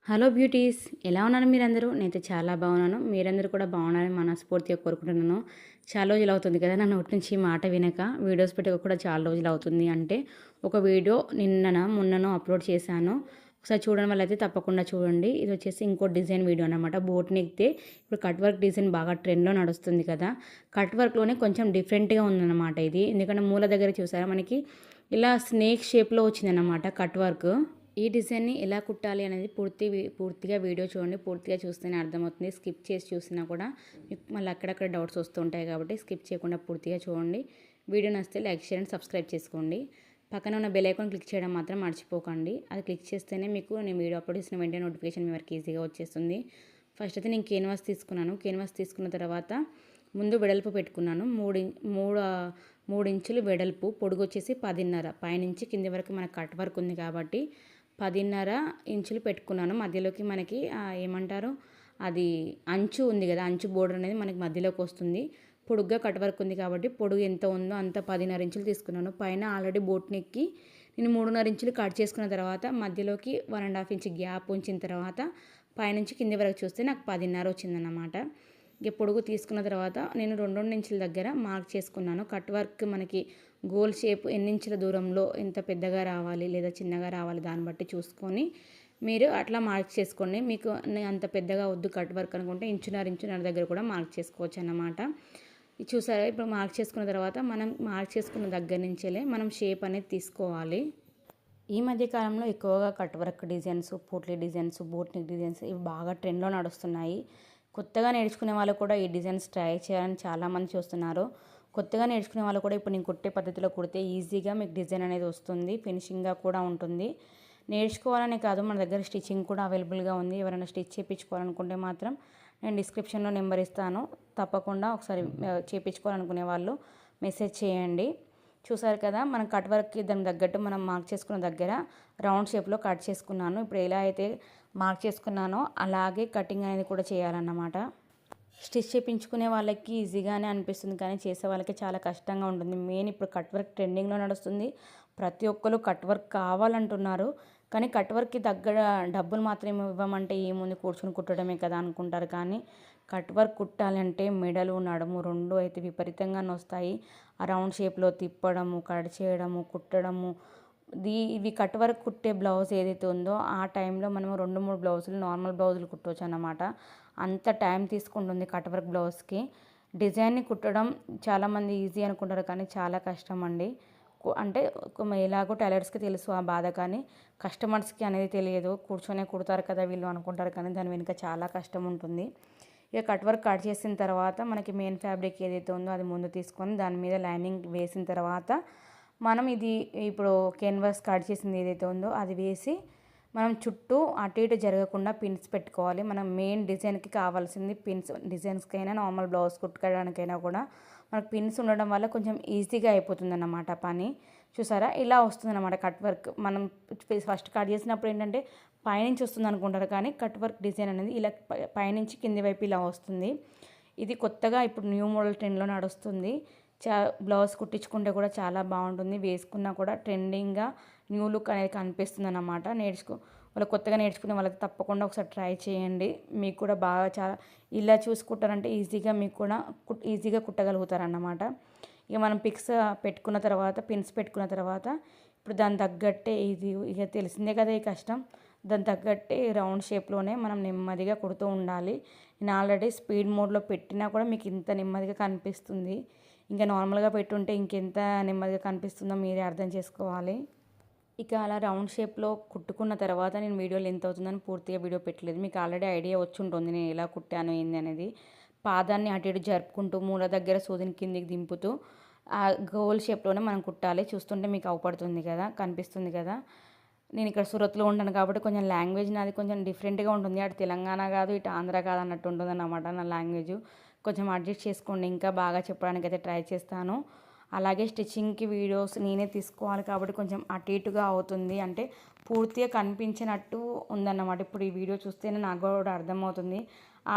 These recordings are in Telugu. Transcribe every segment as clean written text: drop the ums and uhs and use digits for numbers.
హలో బ్యూటీస్, ఎలా ఉన్నారు మీరందరూ? నేనైతే చాలా బాగున్నాను. మీరందరూ కూడా బాగున్నారని మనస్ఫూర్తిగా కోరుకుంటున్నాను. చాలా రోజులు అవుతుంది కదా నా నోటి నుంచి ఈ మాట వినక. వీడియోస్ పెట్టక కూడా చాలా రోజులు అవుతుంది. అంటే ఒక వీడియో మొన్ననో అప్లోడ్ చేశాను. ఒకసారి చూడడం వల్ల అయితే తప్పకుండా చూడండి. ఇది వచ్చేసి ఇంకో డిజైన్ వీడియో అనమాట. బోట్ నెక్తే ఇప్పుడు కట్ వర్క్ డిజైన్ బాగా ట్రెండ్లో నడుస్తుంది కదా. కట్ వర్క్లోనే కొంచెం డిఫరెంట్గా ఉందన్నమాట ఇది. ఎందుకంటే మూల దగ్గర చూసారా మనకి ఇలా స్నేక్ షేప్లో వచ్చిందన్నమాట కట్ వర్క్. ఈ డిజైన్ని ఎలా కుట్టాలి అనేది పూర్తిగా వీడియో చూడండి. పూర్తిగా చూస్తేనే అర్థమవుతుంది. స్కిప్ చేసి చూసినా కూడా మీకు మళ్ళీ అక్కడక్కడ డౌట్స్ వస్తూ ఉంటాయి కాబట్టి స్కిప్ చేయకుండా పూర్తిగా చూడండి. వీడియో నచ్చితే లైక్, షేర్ అండ్ సబ్స్క్రైబ్ చేసుకోండి. పక్కన ఉన్న బెల్ ఐకాన్ క్లిక్ చేయడం మాత్రం మర్చిపోకండి. అది క్లిక్ చేస్తేనే మీకు నేను వీడియో అప్లోడ్ చేసిన వెంటనే నోటిఫికేషన్ మీ వరకు ఈజీగా వచ్చేస్తుంది. ఫస్ట్ అయితే నేను కేన్వాస్ తీసుకున్నాను. కేన్వాస్ తీసుకున్న తర్వాత ముందు వెడల్పు పెట్టుకున్నాను. మూడు ఇంచులు వెడల్పు, పొడుగు వచ్చేసి 10.5. పైనుంచి కింది వరకు మనకు కట్ వర్క్ ఉంది కాబట్టి 10.5 ఇంచులు పెట్టుకున్నాను. మధ్యలోకి మనకి ఏమంటారు, అది అంచు ఉంది కదా, అంచు బోర్డర్ అనేది మనకి మధ్యలోకి వస్తుంది. పొడుగ్గా కట్ వర్క్ ఉంది కాబట్టి పొడుగు ఎంత ఉందో అంత 10.5 ఇంచులు తీసుకున్నాను. పైన ఆల్రెడీ బోట్ నెక్కి నేను 3.5 ఇంచులు కట్ చేసుకున్న తర్వాత మధ్యలోకి 1.5 ఇంచ్ గ్యాప్ ఉంచిన తర్వాత పైనుంచి కింది వరకు చూస్తే నాకు 10.5 వచ్చిందన్నమాట. ఇక పొడుగు తీసుకున్న తర్వాత నేను 2 ఇంచుల దగ్గర మార్క్ చేసుకున్నాను. కట్ వర్క్ మనకి గోల్ షేప్ ఎన్ని ఇంచుల దూరంలో ఎంత పెద్దగా రావాలి లేదా చిన్నగా రావాలి దాన్ని బట్టి చూసుకొని మీరు అట్లా మార్క్ చేసుకోండి. మీకు అంత పెద్దగా వద్దు కట్ వర్క్ అనుకుంటే ఇంచున్నర దగ్గర కూడా మార్క్ చేసుకోవచ్చు అన్నమాట. ఇది చూసారా, ఇప్పుడు మార్క్ చేసుకున్న తర్వాత మనం మార్క్ చేసుకున్న దగ్గర నుంచేలే మనం షేప్ అనేది తీసుకోవాలి. ఈ మధ్య కాలంలో ఎక్కువగా cut work designs, potli designs, boat neck designs ఇవి బాగా ట్రెండ్లో నడుస్తున్నాయి. కొత్తగా నేర్చుకునే వాళ్ళు కూడా ఈ డిజైన్స్ ట్రై చేయాలని చాలామంది చూస్తున్నారు. కొత్తగా నేర్చుకునే వాళ్ళు కూడా ఇప్పుడు నేను కుట్టే పద్ధతిలో కుడితే ఈజీగా మీకు డిజైన్ అనేది వస్తుంది. ఫినిషింగ్గా కూడా ఉంటుంది. నేర్చుకోవాలనే కాదు, మన దగ్గర స్టిచ్చింగ్ కూడా అవైలబుల్గా ఉంది. ఎవరైనా స్టిచ్ చేయించుకోవాలనుకుంటే మాత్రం నేను డిస్క్రిప్షన్లో నెంబర్ ఇస్తాను. తప్పకుండా ఒకసారి చేయించుకోవాలనుకునే వాళ్ళు మెసేజ్ చేయండి. చూసారు కదా, మనం కట్ వర్క్కి దానికి తగ్గట్టు మనం మార్క్ చేసుకున్న దగ్గర రౌండ్ షేప్లో కట్ చేసుకున్నాను. ఇప్పుడు ఎలా అయితే మార్క్ చేసుకున్నానో అలాగే కటింగ్ అనేది కూడా చేయాలన్నమాట. స్టిచ్ చేయించుకునే వాళ్ళకి ఈజీగానే అనిపిస్తుంది, కానీ చేసే వాళ్ళకి చాలా కష్టంగా ఉంటుంది. మెయిన్ ఇప్పుడు కట్ వర్క్ ట్రెండింగ్లో నడుస్తుంది. ప్రతి ఒక్కరు కట్ వర్క్ కావాలంటున్నారు. కానీ కట్ వర్క్కి తగ్గ డబ్బులు మాత్రం ఇవ్వమంటే ఏముంది, కూర్చొని కుట్టడమే కదా అనుకుంటారు. కానీ కట్ వర్క్ కుట్టాలంటే మెడలు, నడుము రెండు అయితే విపరీతంగా నొస్తాయి. ఆ రౌండ్ షేప్లో తిప్పడము, కట్ చేయడము, కుట్టడము. ఇవి కట్ వర్క్ కుట్టే బ్లౌజ్ ఏదైతే ఉందో ఆ టైంలో మనం 2-3 బ్లౌజులు నార్మల్ బ్లౌజులు కుట్టవచ్చు అన్నమాట. అంత టైం తీసుకుంటుంది కట్ వర్క్ బ్లౌజ్కి. డిజైన్ని కుట్టడం చాలామంది ఈజీ అనుకుంటారు, కానీ చాలా కష్టం అండి. అంటే ఎలాగో టైలర్స్కి తెలుసు ఆ బాధ, కానీ కస్టమర్స్కి అనేది తెలియదు. కూర్చొనే కుడతారు కదా వీళ్ళు అనుకుంటారు, కానీ దాని వెనుక చాలా కష్టం ఉంటుంది. ఇక కట్ వర్క్ కట్ చేసిన తర్వాత మనకి మెయిన్ ఫ్యాబ్రిక్ ఏదైతే ఉందో అది ముందు తీసుకొని దాని మీద లైనింగ్ వేసిన తర్వాత మనం ఇప్పుడు కెన్వాస్ కట్ చేసింది ఏదైతే ఉందో అది వేసి మనం చుట్టూ అటు ఇటు జరగకుండా పిన్స్ పెట్టుకోవాలి. మనం మెయిన్ డిజైన్కి కావాల్సింది పిన్స్. డిజైన్స్కైనా నార్మల్ బ్లౌజ్ కుట్టుకోవడానికైనా కూడా మనకు పిన్స్ ఉండడం వల్ల కొంచెం ఈజీగా అయిపోతుంది అన్నమాట పని. చూసారా, ఇలా వస్తుంది అన్నమాట కట్ వర్క్. మనం ఫస్ట్ కట్ చేసినప్పుడు ఏంటంటే పైనుంచి వస్తుంది అనుకుంటారు, కానీ కట్ వర్క్ డిజైన్ అనేది ఇలా పైనుంచి కింది వైపు ఇలా వస్తుంది. ఇది కొత్తగా ఇప్పుడు న్యూ మోడల్ ట్రెండ్లో నడుస్తుంది. బ్లౌజ్ కుట్టించుకుంటే కూడా చాలా బాగుంటుంది. వేసుకున్నా కూడా ట్రెండింగ్గా న్యూ లుక్ అనేది కనిపిస్తుంది అన్నమాట. వాళ్ళు కొత్తగా నేర్చుకునే వాళ్ళకి తప్పకుండా ఒకసారి ట్రై చేయండి. మీకు కూడా బాగా చాలా ఇలా చూసుకుంటారంటే ఈజీగా మీకు కూడా ఈజీగా కుట్టగలుగుతారన్నమాట. ఇక మనం పిక్స్ పెట్టుకున్న తర్వాత, పిన్స్ పెట్టుకున్న తర్వాత ఇప్పుడు దాని తగ్గట్టే ఇక తెలిసిందే కదా ఈ కష్టం. దాని తగ్గట్టే రౌండ్ షేప్లోనే మనం నెమ్మదిగా కుడుతూ ఉండాలి. నేను ఆల్రెడీ స్పీడ్ మోడ్లో పెట్టినా కూడా మీకు ఇంత నెమ్మదిగా కనిపిస్తుంది. ఇంకా నార్మల్గా పెట్టుంటే ఇంకెంత నెమ్మదిగా కనిపిస్తుందో మీరే అర్థం చేసుకోవాలి. ఇక అలా రౌండ్ షేప్లో కుట్టుకున్న తర్వాత నేను వీడియోలో ఎంత అవుతుందని పూర్తిగా వీడియో పెట్టలేదు. మీకు ఆల్రెడీ ఐడియా వచ్చి ఉంటుంది నేను ఎలా కుట్టాను ఏంది అనేది. పాదాన్ని అటు ఇటు జరుపుకుంటూ మూల దగ్గర సూదిని కిందికి దింపుతూ ఆ గోల్ షేప్లోనే మనం కుట్టాలి. చూస్తుంటే మీకు అవపడుతుంది కదా, కనిపిస్తుంది కదా. నేను ఇక్కడ సూరత్లో ఉంటాను కాబట్టి కొంచెం లాంగ్వేజ్ నాది కొంచెం డిఫరెంట్గా ఉంటుంది. అటు తెలంగాణ కాదు, ఇటు ఆంధ్ర కాదు అన్నట్టు ఉంటుంది అన్నమాట నా లాంగ్వేజ్. కొంచెం అడ్జస్ట్ చేసుకోండి. ఇంకా బాగా చెప్పడానికి అయితే ట్రై చేస్తాను. అలాగే స్టిచ్చింగ్కి వీడియోస్ నేనే తీసుకోవాలి కాబట్టి కొంచెం అటు ఇటుగా అవుతుంది. అంటే పూర్తిగా కనిపించినట్టు ఉందన్నమాట. ఇప్పుడు ఈ వీడియో చూస్తేనే నాకు కూడా అర్థమవుతుంది.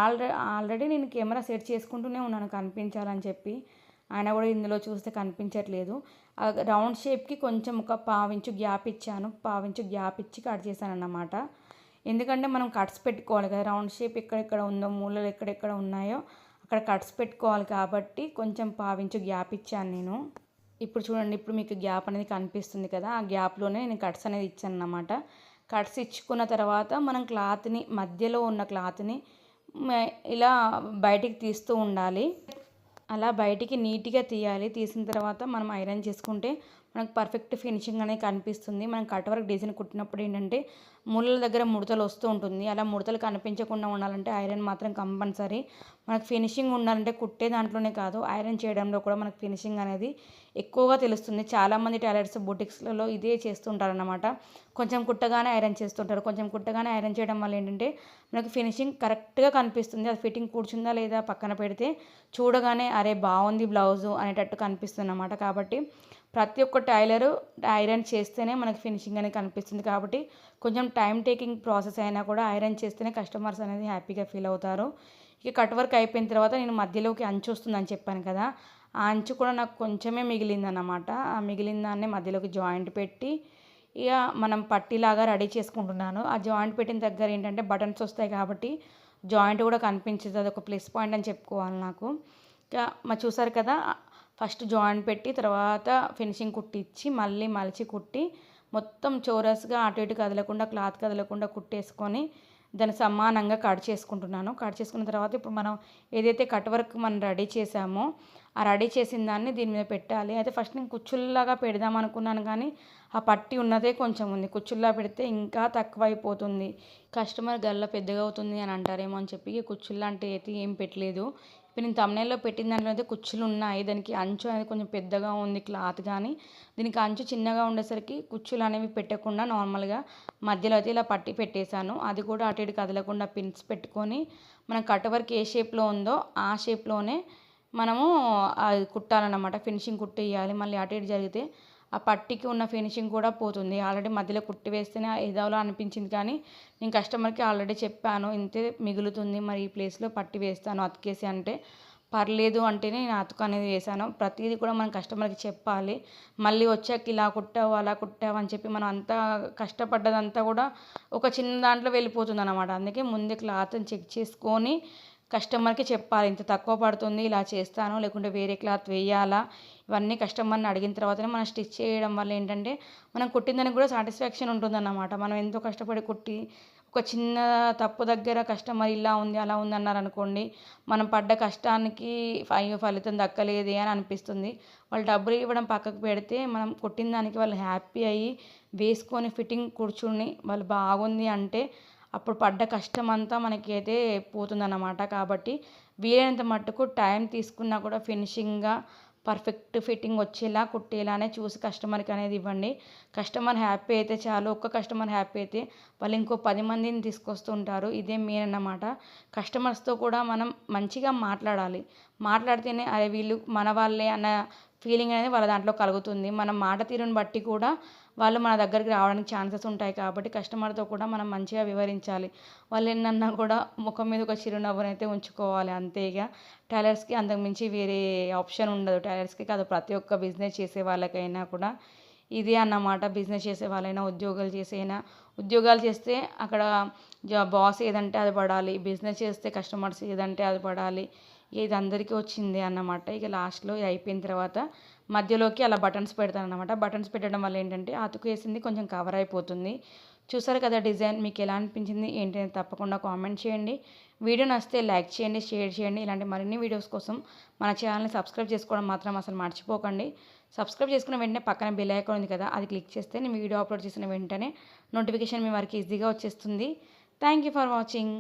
ఆల్రెడీ నేను కెమెరా సెట్ చేసుకుంటూనే ఉన్నాను కనిపించాలని చెప్పి, అయినా కూడా ఇందులో చూస్తే కనిపించట్లేదు. రౌండ్ షేప్కి కొంచెం ఒక పావించు గ్యాప్ ఇచ్చాను. పావించు గ్యాప్ ఇచ్చి కట్ చేశాను అన్నమాట. ఎందుకంటే మనం కట్స్ పెట్టుకోవాలి కదా, రౌండ్ షేప్ ఎక్కడెక్కడ ఉందో, మూలలు ఎక్కడెక్కడ ఉన్నాయో అక్కడ కట్స్ పెట్టుకోవాలి కాబట్టి కొంచెం పావించు గ్యాప్ ఇచ్చాను నేను. ఇప్పుడు చూడండి, ఇప్పుడు మీకు గ్యాప్ అనేది కనిపిస్తుంది కదా, ఆ గ్యాప్లోనే నేను కట్స్ అనేది ఇచ్చాను అన్నమాట. కట్స్ ఇచ్చుకున్న తర్వాత మనం క్లాత్ని, మధ్యలో ఉన్న క్లాత్ని ఇలా బయటికి తీస్తూ ఉండాలి. అలా బయటికి నీట్గా తీయాలి. తీసిన తర్వాత మనం ఐరన్ చేసుకుంటే మనకు పర్ఫెక్ట్ ఫినిషింగ్ అనేది కనిపిస్తుంది. మనం కట్ వర్క్ డిజైన్ కుట్టినప్పుడు ఏంటంటే ముళ్ళ దగ్గర ముడతలు వస్తూ ఉంటుంది. అలా ముడతలు కనిపించకుండా ఉండాలంటే ఐరన్ మాత్రం కంపల్సరీ. మనకు ఫినిషింగ్ ఉండాలంటే కుట్టే దాంట్లోనే కాదు, ఐరన్ చేయడంలో కూడా మనకు ఫినిషింగ్ అనేది ఎక్కువగా తెలుస్తుంది. చాలామంది టైలర్స్ బుటిక్స్లలో ఇదే చేస్తుంటారన్నమాట. కొంచెం కుట్టగానే ఐరన్ చేస్తుంటారు. కొంచెం కుట్టగానే ఐరన్ చేయడం వల్ల ఏంటంటే మనకు ఫినిషింగ్ కరెక్ట్గా కనిపిస్తుంది. అది ఫిట్టింగ్ కూర్చుందా లేదా పక్కన పెడితే చూడగానే అరే బాగుంది బ్లౌజు అనేటట్టు కనిపిస్తుంది అన్నమాట. కాబట్టి ప్రతి ఒక్క టైలరు ఐరన్ చేస్తేనే మనకి ఫినిషింగ్ అనేది కనిపిస్తుంది. కాబట్టి కొంచెం టైం టేకింగ్ ప్రాసెస్ అయినా కూడా ఐరన్ చేస్తేనే కస్టమర్స్ అనేది హ్యాపీగా ఫీల్ అవుతారు. ఇక కట్ వర్క్ అయిపోయిన తర్వాత నేను మధ్యలోకి అంచు వస్తుందని చెప్పాను కదా, ఆ అంచు కూడా నాకు కొంచెమే మిగిలిందన్నమాట. ఆ మిగిలిన దాన్ని మధ్యలోకి జాయింట్ పెట్టి ఇక మనం పట్టీలాగా రెడీ చేసుకుంటున్నాను. ఆ జాయింట్ పెట్టిన దగ్గర ఏంటంటే బటన్స్ వస్తాయి కాబట్టి జాయింట్ కూడా కనిపించదు. అది ఒక ప్లస్ పాయింట్ అని చెప్పుకోవాలి నాకు. ఇక చూసారు కదా, ఫస్ట్ జాయింట్ పెట్టి తర్వాత ఫినిషింగ్ కుట్టించి మళ్ళీ మలిచి కుట్టి మొత్తం చోరస్గా అటు ఇటు కదలకుండా, క్లాత్ కదలకుండా కుట్టేసుకొని దాన్ని సమానంగా కట్ చేసుకుంటున్నాను. కట్ చేసుకున్న తర్వాత ఇప్పుడు మనం ఏదైతే కట్ వర్క్ మనం రెడీ చేసామో ఆ రెడీ చేసిన దాన్ని దీని మీద పెట్టాలి. అయితే ఫస్ట్ నేను కుచ్చుల్లాగా పెడదాం అనుకున్నాను కానీ ఆ పట్టి ఉన్నదే కొంచెం ఉంది. కుచ్చుల్లా పెడితే ఇంకా తక్కువ అయిపోతుంది, కస్టమర్ గల్ల పెద్దగా అవుతుంది అని అంటారేమో అని చెప్పి కుచ్చుల్లా అంటే అయితే ఏం పెట్టలేదు. ఇప్పుడు నేను తమ్నైల్లో పెట్టిన దాంట్లో అయితే కుచ్చులు ఉన్నాయి. దానికి అంచు అనేది కొంచెం పెద్దగా ఉంది క్లాత్, కానీ దీనికి అంచు చిన్నగా ఉండేసరికి కుచ్చులు అనేవి పెట్టకుండా నార్మల్గా మధ్యలో అయితే ఇలా పట్టి పెట్టేశాను. అది కూడా అటు ఇటు కదలకుండా పిన్స్ పెట్టుకొని మనం కట్ వర్క్ ఏ షేప్లో ఉందో ఆ షేప్లోనే మనము అది కుట్టాలన్నమాట. ఫినిషింగ్ కుట్టేయాలి. మళ్ళీ అటు ఇటు జరిగితే ఆ పట్టికి ఉన్న ఫినిషింగ్ కూడా పోతుంది. ఆల్రెడీ మధ్యలో కుట్టి వేస్తేనే ఏదోలా అనిపించింది, కానీ నేను కస్టమర్కి ఆల్రెడీ చెప్పాను ఇంతే మిగులుతుంది, మరి ఈ ప్లేస్లో పట్టి వేస్తాను అతికేసి అంటే పర్లేదు అంటేనే నేను అతుకు అనేది వేసాను. ప్రతిదీ కూడా మనం కస్టమర్కి చెప్పాలి. మళ్ళీ వచ్చాక ఇలా కుట్టావు అలా కుట్టావు అని చెప్పి మనం అంతా కష్టపడ్డదంతా కూడా ఒక చిన్న దాంట్లో వెళ్ళిపోతుంది అన్నమాట. అందుకే ముందే క్లాత్ని చెక్ చేసుకొని కస్టమర్కి చెప్పాలి, ఇంత తక్కువ పడుతుంది ఇలా చేస్తాను, లేకుంటే వేరే క్లాత్ వేయాలా, ఇవన్నీ కస్టమర్ని అడిగిన తర్వాతనే మనం స్టిచ్ చేయడం వల్ల ఏంటంటే మనం కుట్టిందానికి కూడా సాటిస్ఫాక్షన్ ఉంటుందన్నమాట. మనం ఎంతో కష్టపడి కుట్టి ఒక చిన్న తప్పు దగ్గర కస్టమర్ ఇలా ఉంది అలా ఉంది అన్నారు అనుకోండి, మనం పడ్డ కష్టానికి అయ్యో ఫలితం దక్కలేదే అని అనిపిస్తుంది. వాళ్ళు డబ్బులు ఇవ్వడం పక్కకు పెడితే మనం కుట్టిన దానికి వాళ్ళు హ్యాపీ అయ్యి వేసుకొని ఫిట్టింగ్ కూర్చుని వాళ్ళు బాగుంది అంటే అప్పుడు పడ్డ కష్టం అంతా మనకి అయితే పోతుందన్నమాట. కాబట్టి వీలైనంత మట్టుకు టైం తీసుకున్నా కూడా ఫినిషింగ్గా పర్ఫెక్ట్ ఫిట్టింగ్ వచ్చేలా కుట్టేలానే చూసి కస్టమర్కి అనేది ఇవ్వండి. కస్టమర్ హ్యాపీ అయితే చాలు. ఒక్క కస్టమర్ హ్యాపీ అయితే వాళ్ళు ఇంకో 10 మందిని తీసుకొస్తుంటారు. ఇదే మెయిన్ అన్నమాట. కస్టమర్స్తో కూడా మనం మంచిగా మాట్లాడాలి. మాట్లాడితేనే అరే వీళ్ళు మన వాళ్ళే అన్న ఫీలింగ్ అనేది వాళ్ళ దాంట్లో కలుగుతుంది. మన మాట తీరుని బట్టి కూడా వాళ్ళు మన దగ్గరికి రావడానికి ఛాన్సెస్ ఉంటాయి. కాబట్టి కస్టమర్తో కూడా మనం మంచిగా వివరించాలి. వాళ్ళు ఎన్నన్నా కూడా ముఖం మీద ఒక చిరునవ్వునైతే ఉంచుకోవాలి అంతే. ఇక టైలర్స్కి అంతకుమించి వేరే ఆప్షన్ ఉండదు. టైలర్స్కి కాదు, ప్రతి ఒక్క బిజినెస్ చేసే వాళ్ళకైనా కూడా ఇదే అన్నమాట. బిజినెస్ చేసే వాళ్ళైనా ఉద్యోగాలు చేస్తే అక్కడ బాస్ ఏదంటే అది పడాలి, బిజినెస్ చేస్తే కస్టమర్స్ ఏదంటే అది పడాలి. ఇది అందరికీ వచ్చింది అన్నమాట. ఇక లాస్ట్లో ఇది అయిపోయిన తర్వాత మధ్యలోకి అలా బటన్స్ పెడతాను అన్నమాట. బటన్స్ పెట్టడం వల్ల ఏంటంటే అతుకు వేసింది కొంచెం కవర్ అయిపోతుంది. చూసారు కదా డిజైన్, మీకు ఎలా అనిపించింది ఏంటి అని తప్పకుండా కామెంట్ చేయండి. వీడియో నచ్చితే లైక్ చేయండి, షేర్ చేయండి. ఇలాంటి మరిన్ని వీడియోస్ కోసం మన ఛానల్ని సబ్స్క్రైబ్ చేసుకోవడం మాత్రం అసలు మర్చిపోకండి. సబ్స్క్రైబ్ చేసుకున్న వెంటనే పక్కన బెల్ ఐకాన్ ఉంది కదా, అది క్లిక్ చేస్తే నేను వీడియో అప్లోడ్ చేసిన వెంటనే నోటిఫికేషన్ మీ వరకు ఈజీగా వచ్చేస్తుంది. Thank you for watching.